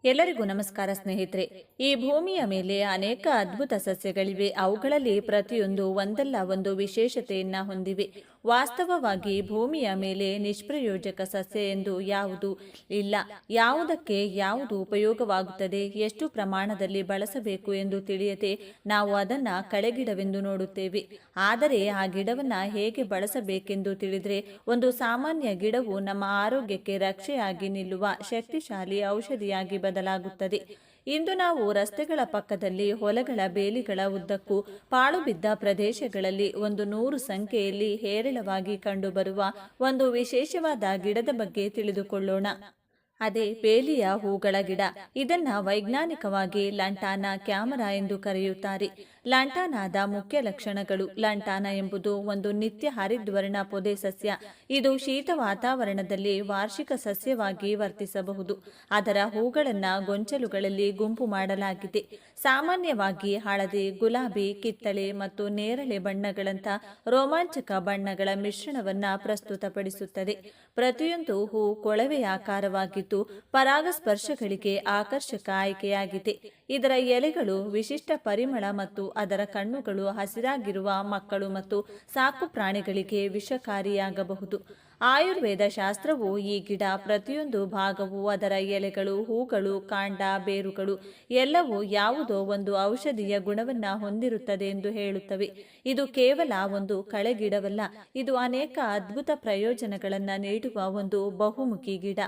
ಎಲ್ಲರಿಗೂ ನಮಸ್ಕಾರ ಸ್ನೇಹಿತರೆ. ಈ ಭೂಮಿಯ ಮೇಲೆ ಅನೇಕ ಅದ್ಭುತ ಸಸ್ಯಗಳಿವೆ. ಅವುಗಳಲ್ಲಿ ಪ್ರತಿಯೊಂದು ಒಂದಲ್ಲ ಒಂದು ವಿಶೇಷತೆಯನ್ನ ಹೊಂದಿವೆ. ವಾಸ್ತವವಾಗಿ ಭೂಮಿಯ ಮೇಲೆ ನಿಷ್ಪ್ರಯೋಜಕ ಸಸ್ಯ ಎಂದು ಯಾವುದು ಇಲ್ಲ. ಯಾವುದಕ್ಕೆ ಯಾವುದು ಉಪಯೋಗವಾಗುತ್ತದೆ, ಎಷ್ಟು ಪ್ರಮಾಣದಲ್ಲಿ ಬಳಸಬೇಕು ಎಂದು ತಿಳಿಯದೆ ನಾವು ಅದನ್ನ ಕಳೆಗಿಡವೆಂದು ನೋಡುತ್ತೇವೆ. ಆದರೆ ಆ ಗಿಡವನ್ನ ಹೇಗೆ ಬಳಸಬೇಕೆಂದು ತಿಳಿದರೆ ಒಂದು ಸಾಮಾನ್ಯ ಗಿಡವು ನಮ್ಮ ಆರೋಗ್ಯಕ್ಕೆ ರಕ್ಷೆಯಾಗಿ ನಿಲ್ಲುವ ಶಕ್ತಿಶಾಲಿ ಔಷಧಿಯಾಗಿ ಬದಲಾಗುತ್ತದೆ. ಇಂದು ನಾವು ರಸ್ತೆಗಳ ಪಕ್ಕದಲ್ಲಿ, ಹೊಲಗಳ ಬೇಲಿಗಳ ಉದ್ದಕ್ಕೂ, ಪಾಳು ಬಿದ್ದ ಪ್ರದೇಶಗಳಲ್ಲಿ ಒಂದು 100 ಸಂಖ್ಯೆಯಲ್ಲಿ ಹೇರಳವಾಗಿ ಕಂಡುಬರುವ ಒಂದು ವಿಶೇಷವಾದ ಗಿಡದ ಬಗ್ಗೆ ತಿಳಿದುಕೊಳ್ಳೋಣ. ಅದೇ ಬೇಲಿಯ ಹೂಗಳ ಗಿಡ. ಇದನ್ನ ವೈಜ್ಞಾನಿಕವಾಗಿ ಲಂಟಾನ ಕ್ಯಾಮರಾ ಎಂದು ಕರೆಯುತ್ತಾರೆ. ಲಂಟಾನಾದ ಮುಖ್ಯ ಲಕ್ಷಣಗಳು. ಲಂಟಾನ ಎಂಬುದು ಒಂದು ನಿತ್ಯ ಹರಿದ್ವರ್ಣ ಪೊದೆ ಸಸ್ಯ. ಇದು ಶೀತ ವಾತಾವರಣದಲ್ಲಿ ವಾರ್ಷಿಕ ಸಸ್ಯವಾಗಿ ವರ್ತಿಸಬಹುದು. ಅದರ ಹೂಗಳನ್ನ ಗೊಂಚಲುಗಳಲ್ಲಿ ಗುಂಪು ಮಾಡಲಾಗಿದೆ. ಸಾಮಾನ್ಯವಾಗಿ ಹಳದಿ, ಗುಲಾಬಿ, ಕಿತ್ತಳೆ ಮತ್ತು ನೇರಳೆ ಬಣ್ಣಗಳಂತ ರೋಮಾಂಚಕ ಬಣ್ಣಗಳ ಮಿಶ್ರಣವನ್ನ ಪ್ರಸ್ತುತಪಡಿಸುತ್ತದೆ. ಪ್ರತಿಯೊಂದು ಹೂ ಕೊಳವೆಯ ಆಕಾರವಾಗಿದ್ದು ಪರಾಗಸ್ಪರ್ಶಗಳಿಗೆ ಆಕರ್ಷಕ ಆಯ್ಕೆಯಾಗಿದೆ. ಇದರ ಎಲೆಗಳು ವಿಶಿಷ್ಟ ಪರಿಮಳ ಮತ್ತು ಅದರ ಕಣ್ಣುಗಳು ಹಸಿರಾಗಿರುವ ಮಕ್ಕಳು ಮತ್ತು ಸಾಕು ಪ್ರಾಣಿಗಳಿಗೆ ವಿಷಕಾರಿಯಾಗಬಹುದು. ಆಯುರ್ವೇದ ಶಾಸ್ತ್ರವು ಈ ಗಿಡ ಪ್ರತಿಯೊಂದು ಭಾಗವು, ಅದರ ಎಲೆಗಳು, ಹೂಗಳು, ಕಾಂಡ, ಬೇರುಗಳು ಎಲ್ಲವೂ ಯಾವುದೋ ಒಂದು ಔಷಧೀಯ ಗುಣವನ್ನ ಹೊಂದಿರುತ್ತದೆ ಎಂದು ಹೇಳುತ್ತವೆ. ಇದು ಕೇವಲ ಒಂದು ಕಳೆಗಿಡವಲ್ಲ, ಇದು ಅನೇಕ ಅದ್ಭುತ ಪ್ರಯೋಜನಗಳನ್ನು ನೀಡುವ ಒಂದು ಬಹುಮುಖಿ ಗಿಡ.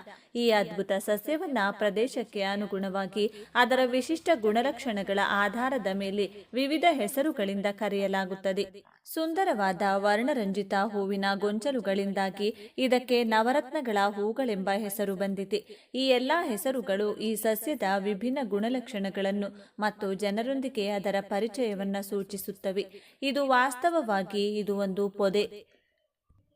ಈ ಅದ್ಭುತ ಸಸ್ಯವನ್ನ ಪ್ರದೇಶಕ್ಕೆ ಅನುಗುಣವಾಗಿ ಅದರ ವಿಶಿಷ್ಟ ಗುಣಲಕ್ಷಣಗಳ ಆಧಾರದ ಮೇಲೆ ವಿವಿಧ ಹೆಸರುಗಳಿಂದ ಕರೆಯಲಾಗುತ್ತದೆ. ಸುಂದರವಾದ ವರ್ಣರಂಜಿತ ಹೂವಿನ ಗೊಂಚಲುಗಳಿಂದಾಗಿ ಇದಕ್ಕೆ ನವರತ್ನಗಳ ಹೂಗಳೆಂಬ ಹೆಸರು ಬಂದಿದೆ. ಈ ಎಲ್ಲಾ ಹೆಸರುಗಳು ಈ ಸಸ್ಯದ ವಿಭಿನ್ನ ಗುಣಲಕ್ಷಣಗಳನ್ನು ಮತ್ತು ಜನರೊಂದಿಗೆ ಅದರ ಪರಿಚಯವನ್ನ ಸೂಚಿಸುತ್ತವೆ. ಇದು ವಾಸ್ತವವಾಗಿ ಇದು ಒಂದು ಪೊದೆ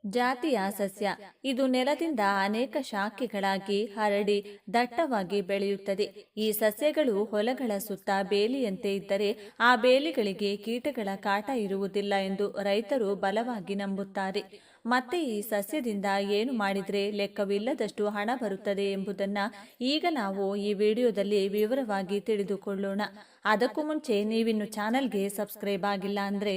ಜಾತಿಯ ಸಸ್ಯ. ಇದು ನೆಲದಿಂದ ಅನೇಕ ಶಾಖೆಗಳಾಗಿ ಹರಡಿ ದಟ್ಟವಾಗಿ ಬೆಳೆಯುತ್ತದೆ. ಈ ಸಸ್ಯಗಳು ಹೊಲಗಳ ಸುತ್ತ ಬೇಲಿಯಂತೆ ಇದ್ದರೆ ಆ ಬೇಲಿಗಳಿಗೆ ಕೀಟಗಳ ಕಾಟ ಇರುವುದಿಲ್ಲ ಎಂದು ರೈತರು ಬಲವಾಗಿ ನಂಬುತ್ತಾರೆ. ಮತ್ತೆ ಈ ಸಸ್ಯದಿಂದ ಏನು ಮಾಡಿದರೆ ಲೆಕ್ಕವಿಲ್ಲದಷ್ಟು ಹಣ ಬರುತ್ತದೆ ಎಂಬುದನ್ನು ಈಗ ನಾವು ಈ ವಿಡಿಯೋದಲ್ಲಿ ವಿವರವಾಗಿ ತಿಳಿದುಕೊಳ್ಳೋಣ. ಅದಕ್ಕೂ ಮುಂಚೆ ನೀವಿನ್ನು ಚಾನಲ್ಗೆ ಸಬ್ಸ್ಕ್ರೈಬ್ ಆಗಿಲ್ಲ ಅಂದರೆ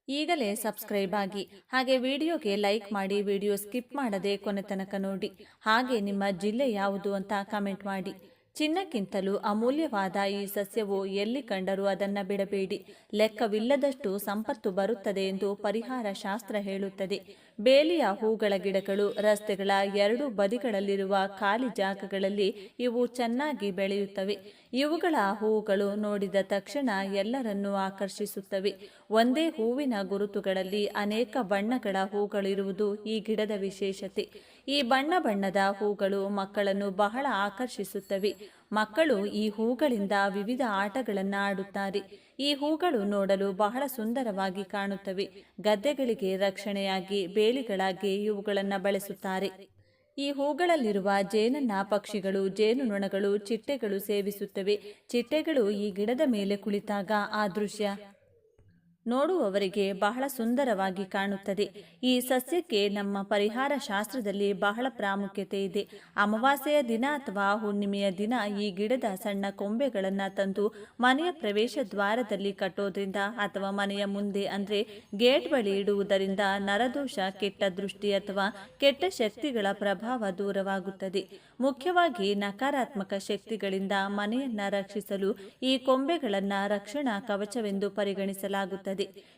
ಈಗಲೇ ಸಬ್ಸ್ಕ್ರೈಬ್ ಆಗಿ, ಹಾಗೆ ವಿಡಿಯೋಗೆ ಲೈಕ್ ಮಾಡಿ, ವಿಡಿಯೋ ಸ್ಕಿಪ್ ಮಾಡದೆ ಕೊನೆ ತನಕ ನೋಡಿ. ಹಾಗೆ ನಿಮ್ಮ ಜಿಲ್ಲೆ ಯಾವುದು ಅಂತ ಕಮೆಂಟ್ ಮಾಡಿ. ಚಿನ್ನಕ್ಕಿಂತಲೂ ಅಮೂಲ್ಯವಾದ ಈ ಸಸ್ಯವು ಎಲ್ಲಿ ಕಂಡರೂ ಅದನ್ನು ಬಿಡಬೇಡಿ. ಲೆಕ್ಕವಿಲ್ಲದಷ್ಟು ಸಂಪತ್ತು ಬರುತ್ತದೆ ಎಂದು ಪರಿಹಾರ ಶಾಸ್ತ್ರ ಹೇಳುತ್ತದೆ. ಬೇಲಿಯ ಹೂಗಳ ಗಿಡಗಳು ರಸ್ತೆಗಳ ಎರಡೂ ಬದಿಗಳಲ್ಲಿರುವ ಖಾಲಿ ಜಾಗಗಳಲ್ಲಿ ಇವು ಚೆನ್ನಾಗಿ ಬೆಳೆಯುತ್ತವೆ. ಇವುಗಳ ಹೂಗಳು ನೋಡಿದ ತಕ್ಷಣ ಎಲ್ಲರನ್ನೂ ಆಕರ್ಷಿಸುತ್ತವೆ. ಒಂದೇ ಹೂವಿನ ಗುರುತುಗಳಲ್ಲಿ ಅನೇಕ ಬಣ್ಣಗಳ ಹೂಗಳಿರುವುದು ಈ ಗಿಡದ ವಿಶೇಷತೆ. ಈ ಬಣ್ಣದ ಹೂಗಳು ಮಕ್ಕಳನ್ನು ಬಹಳ ಆಕರ್ಷಿಸುತ್ತವೆ. ಮಕ್ಕಳು ಈ ಹೂಗಳಿಂದ ವಿವಿಧ ಆಟಗಳನ್ನು ಆಡುತ್ತಾರೆ. ಈ ಹೂಗಳು ನೋಡಲು ಬಹಳ ಸುಂದರವಾಗಿ ಕಾಣುತ್ತವೆ. ಗದ್ದೆಗಳಿಗೆ ರಕ್ಷಣೆಯಾಗಿ ಬೇಲಿಗಳಾಗಿ ಇವುಗಳನ್ನು ಬಳಸುತ್ತಾರೆ. ಈ ಹೂಗಳಲ್ಲಿರುವ ಜೇನನ್ನ ಪಕ್ಷಿಗಳು, ಜೇನುನೊಣಗಳು, ಚಿಟ್ಟೆಗಳು ಸೇವಿಸುತ್ತವೆ. ಚಿಟ್ಟೆಗಳು ಈ ಗಿಡದ ಮೇಲೆ ಕುಳಿತಾಗ ಆ ದೃಶ್ಯ ನೋಡುವವರಿಗೆ ಬಹಳ ಸುಂದರವಾಗಿ ಕಾಣುತ್ತದೆ. ಈ ಸಸ್ಯಕ್ಕೆ ನಮ್ಮ ಪರಿಹಾರ ಶಾಸ್ತ್ರದಲ್ಲಿ ಬಹಳ ಪ್ರಾಮುಖ್ಯತೆ ಇದೆ. ಅಮಾವಾಸ್ಯೆಯ ದಿನ ಅಥವಾ ಹುಣ್ಣಿಮೆಯ ದಿನ ಈ ಗಿಡದ ಸಣ್ಣ ಕೊಂಬೆಗಳನ್ನು ತಂದು ಮನೆಯ ಪ್ರವೇಶ ದ್ವಾರದಲ್ಲಿ ಕಟ್ಟೋದ್ರಿಂದ ಅಥವಾ ಮನೆಯ ಮುಂದೆ ಅಂದರೆ ಗೇಟ್ ಬಳಿ ಇಡುವುದರಿಂದ ನರದೋಷ, ಕೆಟ್ಟ ದೃಷ್ಟಿ ಅಥವಾ ಕೆಟ್ಟ ಶಕ್ತಿಗಳ ಪ್ರಭಾವ ದೂರವಾಗುತ್ತದೆ. ಮುಖ್ಯವಾಗಿ ನಕಾರಾತ್ಮಕ ಶಕ್ತಿಗಳಿಂದ ಮನೆಯನ್ನ ರಕ್ಷಿಸಲು ಈ ಕೊಂಬೆಗಳನ್ನು ರಕ್ಷಣಾ ಕವಚವೆಂದು ಪರಿಗಣಿಸಲಾಗುತ್ತದೆ.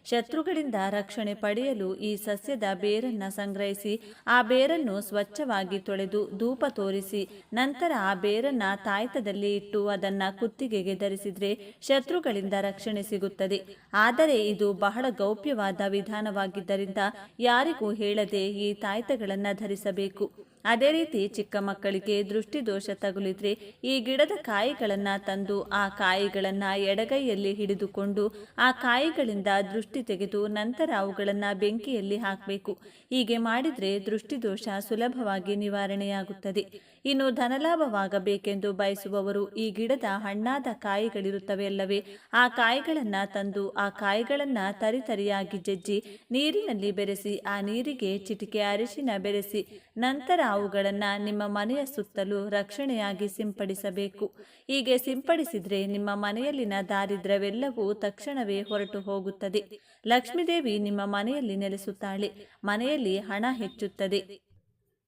ಶತ್ರುಗಳಿಂದ ರಕ್ಷಣೆ ಪಡೆಯಲು ಈ ಸಸ್ಯದ ಬೇರನ್ನು ಸಂಗ್ರಹಿಸಿ ಆ ಬೇರನ್ನು ಸ್ವಚ್ಛವಾಗಿ ತೊಳೆದು ಧೂಪ ತೋರಿಸಿ ನಂತರ ಆ ಬೇರನ್ನ ತಾಯ್ತದಲ್ಲಿ ಇಟ್ಟು ಅದನ್ನ ಕುತ್ತಿಗೆಗೆ ಧರಿಸಿದ್ರೆ ಶತ್ರುಗಳಿಂದ ರಕ್ಷಣೆ ಸಿಗುತ್ತದೆ. ಆದರೆ ಇದು ಬಹಳ ಗೌಪ್ಯವಾದ ವಿಧಾನವಾಗಿದ್ದರಿಂದ ಯಾರಿಗೂ ಹೇಳದೆ ಈ ತಾಯ್ತಗಳನ್ನು ಧರಿಸಬೇಕು. ಅದೇ ರೀತಿ ಚಿಕ್ಕ ಮಕ್ಕಳಿಗೆ ದೃಷ್ಟಿದೋಷ ತಗುಲಿದ್ರೆ ಈ ಗಿಡದ ಕಾಯಿಗಳನ್ನು ತಂದು ಆ ಕಾಯಿಗಳನ್ನು ಎಡಗೈಯಲ್ಲಿ ಹಿಡಿದುಕೊಂಡು ಆ ಕಾಯಿಗಳಿಂದ ದೃಷ್ಟಿ ತೆಗೆದು ನಂತರ ಅವುಗಳನ್ನು ಬೆಂಕಿಯಲ್ಲಿ ಹಾಕಬೇಕು. ಹೀಗೆ ಮಾಡಿದರೆ ದೃಷ್ಟಿದೋಷ ಸುಲಭವಾಗಿ ನಿವಾರಣೆಯಾಗುತ್ತದೆ. ಇನ್ನು ಧನಲಾಭವಾಗಬೇಕೆಂದು ಬಯಸುವವರು ಈ ಗಿಡದ ಹಣ್ಣಾದ ಕಾಯಿಗಳಿರುತ್ತವೆ ಅಲ್ಲವೇ, ಆ ಕಾಯಿಗಳನ್ನು ತಂದು ಆ ಕಾಯಿಗಳನ್ನು ತರಿತರಿಯಾಗಿ ಜಜ್ಜಿ ನೀರಿನಲ್ಲಿ ಬೆರೆಸಿ ಆ ನೀರಿಗೆ ಚಿಟಿಕೆ ಅರಿಶಿನ ಬೆರೆಸಿ ನಂತರ ಅವುಗಳನ್ನು ನಿಮ್ಮ ಮನೆಯ ಸುತ್ತಲೂ ರಕ್ಷಣೆಯಾಗಿ ಸಿಂಪಡಿಸಬೇಕು. ಹೀಗೆ ಸಿಂಪಡಿಸಿದರೆ ನಿಮ್ಮ ಮನೆಯಲ್ಲಿನ ದಾರಿದ್ರ್ಯವೆಲ್ಲವೂ ತಕ್ಷಣವೇ ಹೊರಟು ಹೋಗುತ್ತದೆ. ಲಕ್ಷ್ಮೀದೇವಿ ನಿಮ್ಮ ಮನೆಯಲ್ಲಿ ನೆಲೆಸುತ್ತಾಳೆ. ಮನೆಯಲ್ಲಿ ಹಣ ಹೆಚ್ಚುತ್ತದೆ.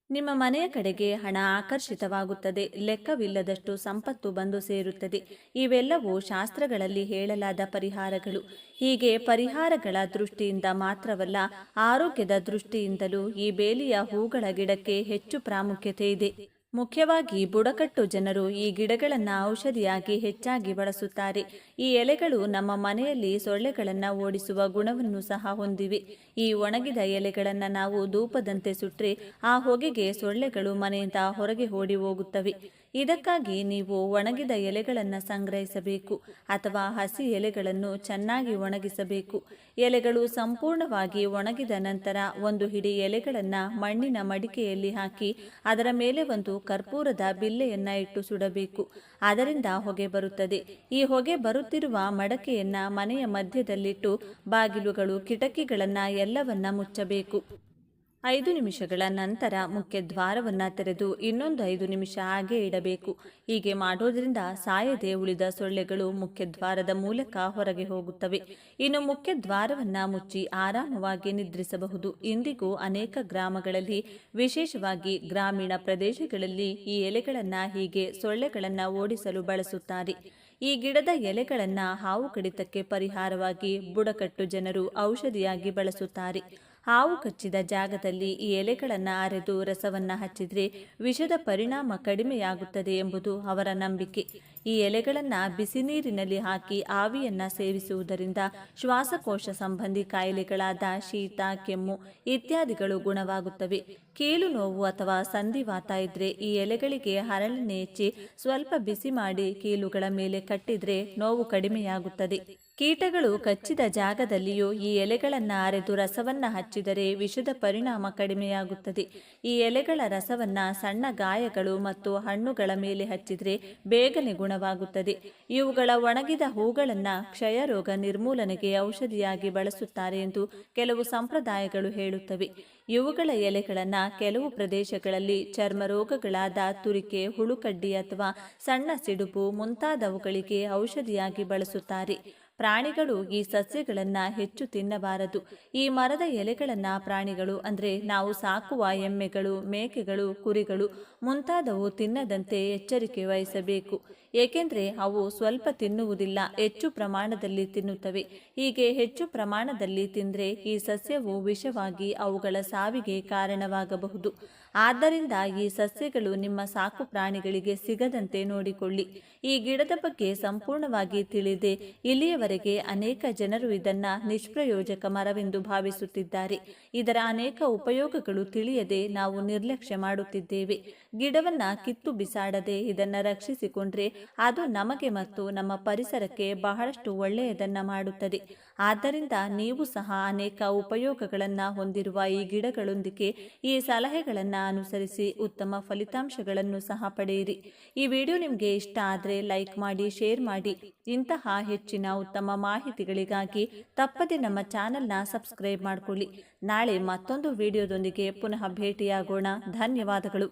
ನಿಮ್ಮ ಮನೆಯ ಕಡೆಗೆ ಹಣ ಆಕರ್ಷಿತವಾಗುತ್ತದೆ. ಲೆಕ್ಕವಿಲ್ಲದಷ್ಟು ಸಂಪತ್ತು ಬಂದು ಸೇರುತ್ತದೆ. ಇವೆಲ್ಲವೂ ಶಾಸ್ತ್ರಗಳಲ್ಲಿ ಹೇಳಲಾದ ಪರಿಹಾರಗಳು. ಹೀಗೆ ಪರಿಹಾರಗಳ ದೃಷ್ಟಿಯಿಂದ ಮಾತ್ರವಲ್ಲ, ಆರೋಗ್ಯದ ದೃಷ್ಟಿಯಿಂದಲೂ ಈ ಬೇಲಿಯ ಹೂಗಳ ಗಿಡಕ್ಕೆ ಹೆಚ್ಚು ಪ್ರಾಮುಖ್ಯತೆ ಇದೆ. ಮುಖ್ಯವಾಗಿ ಬುಡಕಟ್ಟು ಜನರು ಈ ಗಿಡಗಳನ್ನು ಔಷಧಿಯಾಗಿ ಹೆಚ್ಚಾಗಿ ಬಳಸುತ್ತಾರೆ. ಈ ಎಲೆಗಳು ನಮ್ಮ ಮನೆಯಲ್ಲಿ ಸೊಳ್ಳೆಗಳನ್ನು ಓಡಿಸುವ ಗುಣವನ್ನು ಸಹ ಹೊಂದಿವೆ. ಈ ಒಣಗಿದ ಎಲೆಗಳನ್ನು ನಾವು ಧೂಪದಂತೆ ಸುಟ್ಟರೆ ಆ ಹೊಗೆಗೆ ಸೊಳ್ಳೆಗಳು ಮನೆಯಿಂದ ಹೊರಗೆ ಓಡಿ ಹೋಗುತ್ತವೆ. ಇದಕ್ಕಾಗಿ ನೀವು ಒಣಗಿದ ಎಲೆಗಳನ್ನು ಸಂಗ್ರಹಿಸಬೇಕು ಅಥವಾ ಹಸಿ ಎಲೆಗಳನ್ನು ಚೆನ್ನಾಗಿ ಒಣಗಿಸಬೇಕು. ಎಲೆಗಳು ಸಂಪೂರ್ಣವಾಗಿ ಒಣಗಿದ ನಂತರ ಒಂದು ಹಿಡಿ ಎಲೆಗಳನ್ನು ಮಣ್ಣಿನ ಮಡಿಕೆಯಲ್ಲಿ ಹಾಕಿ ಅದರ ಮೇಲೆ ಒಂದು ಕರ್ಪೂರದ ಬಿಲ್ಲೆಯನ್ನ ಇಟ್ಟು ಸುಡಬೇಕು. ಅದರಿಂದ ಹೊಗೆ ಬರುತ್ತದೆ. ಈ ಹೊಗೆ ಬರುತ್ತಿರುವ ಮಡಕೆಯನ್ನ ಮನೆಯ ಮಧ್ಯದಲ್ಲಿಟ್ಟು ಬಾಗಿಲುಗಳು, ಕಿಟಕಿಗಳನ್ನ ಎಲ್ಲವನ್ನ ಮುಚ್ಚಬೇಕು. 5 ನಿಮಿಷಗಳ ನಂತರ ಮುಖ್ಯ ದ್ವಾರವನ್ನು ತೆರೆದು ಇನ್ನೊಂದು 5 ನಿಮಿಷ ಹಾಗೆ ಇಡಬೇಕು. ಹೀಗೆ ಮಾಡೋದ್ರಿಂದ ಸಾಯದೆ ಉಳಿದ ಸೊಳ್ಳೆಗಳು ಮುಖ್ಯ ದ್ವಾರದ ಮೂಲಕ ಹೊರಗೆ ಹೋಗುತ್ತವೆ. ಇನ್ನು ಮುಖ್ಯ ದ್ವಾರವನ್ನು ಮುಚ್ಚಿ ಆರಾಮವಾಗಿ ನಿದ್ರಿಸಬಹುದು. ಇಂದಿಗೂ ಅನೇಕ ಗ್ರಾಮಗಳಲ್ಲಿ, ವಿಶೇಷವಾಗಿ ಗ್ರಾಮೀಣ ಪ್ರದೇಶಗಳಲ್ಲಿ ಈ ಎಲೆಗಳನ್ನು ಹೀಗೆ ಸೊಳ್ಳೆಗಳನ್ನು ಓಡಿಸಲು ಬಳಸುತ್ತಾರೆ. ಈ ಗಿಡದ ಎಲೆಗಳನ್ನು ಹಾವು ಕಡಿತಕ್ಕೆ ಪರಿಹಾರವಾಗಿ ಬುಡಕಟ್ಟು ಜನರು ಔಷಧಿಯಾಗಿ ಬಳಸುತ್ತಾರೆ. ಹಾವು ಕಚ್ಚಿದ ಜಾಗದಲ್ಲಿ ಈ ಎಲೆಗಳನ್ನು ಅರೆದು ರಸವನ್ನು ಹಚ್ಚಿದರೆ ವಿಷದ ಪರಿಣಾಮ ಕಡಿಮೆಯಾಗುತ್ತದೆ ಎಂಬುದು ಅವರ ನಂಬಿಕೆ. ಈ ಎಲೆಗಳನ್ನು ಬಿಸಿ ನೀರಿನಲ್ಲಿ ಹಾಕಿ ಆವಿಯನ್ನು ಸೇವಿಸುವುದರಿಂದ ಶ್ವಾಸಕೋಶ ಸಂಬಂಧಿ ಕಾಯಿಲೆಗಳಾದ ಶೀತ, ಕೆಮ್ಮು ಇತ್ಯಾದಿಗಳು ಗುಣವಾಗುತ್ತವೆ. ಕೀಲು ನೋವು ಅಥವಾ ಸಂಧಿವಾತ ಇದ್ರೆ ಈ ಎಲೆಗಳಿಗೆ ಹರಳೆಣ್ಣೆ ಹೆಚ್ಚಿ ಸ್ವಲ್ಪ ಬಿಸಿ ಮಾಡಿ ಕೀಲುಗಳ ಮೇಲೆ ಕಟ್ಟಿದ್ರೆ ನೋವು ಕಡಿಮೆಯಾಗುತ್ತದೆ. ಕೀಟಗಳು ಕಚ್ಚಿದ ಜಾಗದಲ್ಲಿಯೂ ಈ ಎಲೆಗಳನ್ನು ಅರೆದು ರಸವನ್ನು ಹಚ್ಚಿದರೆ ವಿಷದ ಪರಿಣಾಮ ಕಡಿಮೆಯಾಗುತ್ತದೆ. ಈ ಎಲೆಗಳ ರಸವನ್ನು ಸಣ್ಣ ಗಾಯಗಳು ಮತ್ತು ಹಣ್ಣುಗಳ ಮೇಲೆ ಹಚ್ಚಿದರೆ ಬೇಗನೆ ಗುಣವಾಗುತ್ತದೆ. ಇವುಗಳ ಒಣಗಿದ ಹೂಗಳನ್ನು ಕ್ಷಯರೋಗ ನಿರ್ಮೂಲನೆಗೆ ಔಷಧಿಯಾಗಿ ಬಳಸುತ್ತಾರೆ ಎಂದು ಕೆಲವು ಸಂಪ್ರದಾಯಗಳು ಹೇಳುತ್ತವೆ. ಇವುಗಳ ಎಲೆಗಳನ್ನು ಕೆಲವು ಪ್ರದೇಶಗಳಲ್ಲಿ ಚರ್ಮ ರೋಗಗಳಾದ ತುರಿಕೆ, ಹುಳುಕಡ್ಡಿ ಅಥವಾ ಸಣ್ಣ ಸಿಡುಬು ಮುಂತಾದವುಗಳಿಗೆ ಔಷಧಿಯಾಗಿ ಬಳಸುತ್ತಾರೆ. ಪ್ರಾಣಿಗಳು ಈ ಸಸ್ಯಗಳನ್ನು ಹೆಚ್ಚು ತಿನ್ನಬಾರದು. ಈ ಮರದ ಎಲೆಗಳನ್ನು ಪ್ರಾಣಿಗಳು ಅಂದರೆ ನಾವು ಸಾಕುವ ಎಮ್ಮೆಗಳು, ಮೇಕೆಗಳು, ಕುರಿಗಳು ಮುಂತಾದವು ತಿನ್ನದಂತೆ ಎಚ್ಚರಿಕೆ ವಹಿಸಬೇಕು. ಏಕೆಂದರೆ ಅವು ಸ್ವಲ್ಪ ತಿನ್ನುವುದಿಲ್ಲ, ಹೆಚ್ಚು ಪ್ರಮಾಣದಲ್ಲಿ ತಿನ್ನುತ್ತವೆ. ಹೀಗೆ ಹೆಚ್ಚು ಪ್ರಮಾಣದಲ್ಲಿ ತಿಂದರೆ ಈ ಸಸ್ಯವು ವಿಷವಾಗಿ ಅವುಗಳ ಸಾವಿಗೆ ಕಾರಣವಾಗಬಹುದು. ಆದ್ದರಿಂದ ಈ ಸಸ್ಯಗಳು ನಿಮ್ಮ ಸಾಕು ಪ್ರಾಣಿಗಳಿಗೆ ಸಿಗದಂತೆ ನೋಡಿಕೊಳ್ಳಿ. ಈ ಗಿಡದ ಬಗ್ಗೆ ಸಂಪೂರ್ಣವಾಗಿ ತಿಳಿದೇ ಇಲ್ಲಿಯವರೆಗೆ ಅನೇಕ ಜನರು ಇದನ್ನು ನಿಷ್ಪ್ರಯೋಜಕ ಮರವೆಂದು ಭಾವಿಸುತ್ತಿದ್ದಾರೆ. ಇದರ ಅನೇಕ ಉಪಯೋಗಗಳು ತಿಳಿಯದೆ ನಾವು ನಿರ್ಲಕ್ಷ್ಯ ಮಾಡುತ್ತಿದ್ದೇವೆ. ಗಿಡವನ್ನು ಕಿತ್ತು ಬಿಸಾಡದೆ ಇದನ್ನು ರಕ್ಷಿಸಿಕೊಂಡ್ರೆ ಅದು ನಮಗೆ ಮತ್ತು ನಮ್ಮ ಪರಿಸರಕ್ಕೆ ಬಹಳಷ್ಟು ಒಳ್ಳೆಯದನ್ನು ಮಾಡುತ್ತದೆ. ಆದ್ದರಿಂದ ನೀವು ಸಹ ಅನೇಕ ಉಪಯೋಗಗಳನ್ನು ಹೊಂದಿರುವ ಈ ಗಿಡಗಳೊಂದಿಗೆ ಈ ಸಲಹೆಗಳನ್ನು ಅನುಸರಿಸಿ ಉತ್ತಮ ಫಲಿತಾಂಶಗಳನ್ನು ಸಹ ಪಡೆಯಿರಿ. ಈ ವಿಡಿಯೋ ನಿಮಗೆ ಇಷ್ಟ ಆದರೆ ಲೈಕ್ ಮಾಡಿ, ಶೇರ್ ಮಾಡಿ. ಇಂತಹ ಹೆಚ್ಚಿನ ಉತ್ತಮ ಮಾಹಿತಿಗಳಿಗಾಗಿ ತಪ್ಪದೆ ನಮ್ಮ ಚಾನೆಲ್ನ ಸಬ್ಸ್ಕ್ರೈಬ್ ಮಾಡಿಕೊಳ್ಳಿ. ನಾಳೆ ಮತ್ತೊಂದು ವಿಡಿಯೋದೊಂದಿಗೆ ಪುನಃ ಭೇಟಿಯಾಗೋಣ. ಧನ್ಯವಾದಗಳು.